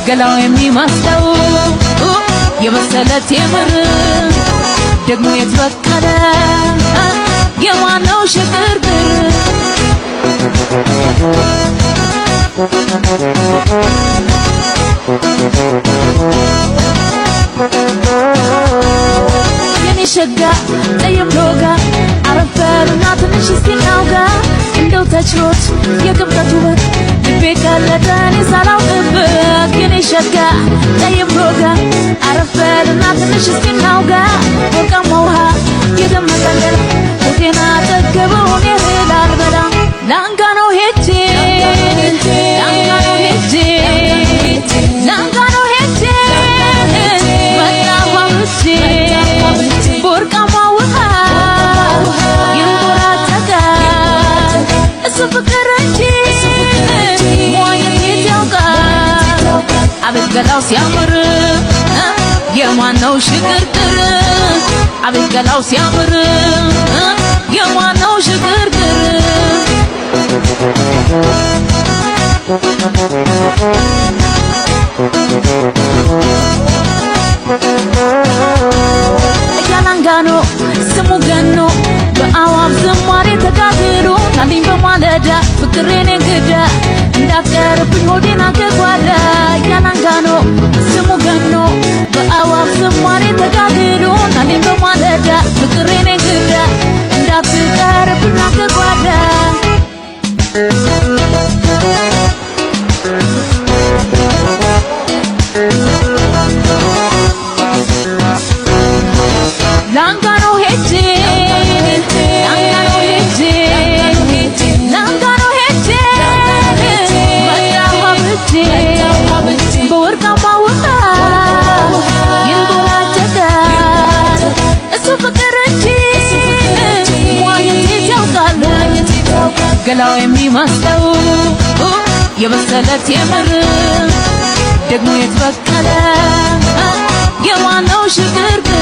ገላው የሚመስለው የበሰለ ቴምር ደግሞ የተበቀለ የማነው ሽግርግር የኔ ሸጋ ጠይም ሎጋ አረፈርና ትንሽ እስቲናውጋ እንደው ተችሎት የቅብጠት ውበት ልቤ ቀለጠን ሳላውቅበት የኔ ሸጋ ጠይም ሎጋ አረፈርና ትንሽ እስቲናውጋ ወርቃማ ውሃ የደመቀለት ሆቴና ጠገበውን የህል አልበላ ላንጋኖ ሄጄ በወርቃማ ውሃ ይንቦራጨቃል እሱ ፍቅር እንጂ መዋኘት ያውቃል አቤት ገላው ሲያምር የማነው ሽግርግር አቤት ገላው ሲያምር የማነው ሽግርግር ያላንጋኖ ስሙ ገኖ በአዋብ ዝማሬ ተጋግሎ ናልኝ በማለዳ ፍቅሬን እንግዳ እንዳትቀርብኝ ሆዴና ከጓዳ ያላንጋኖ ስሙ ገኖ በአዋብ ዝማሬ ተጋግሎ ናልኝ በማለዳ ፍቅሬን እንግዳ እንዳትቀርብኝ ከጓዳ ላንጋኖ ሄጄ መጣሁ አብጄ በወርቃማ ውሃ ይንቦራጨቃል እሱ ፍቅር እንጂ መዋኘት ያውቃል ገላው የሚመስለው የበሰለ ቴምር ደግሞ የተበቀለ የማነው ሽግርግር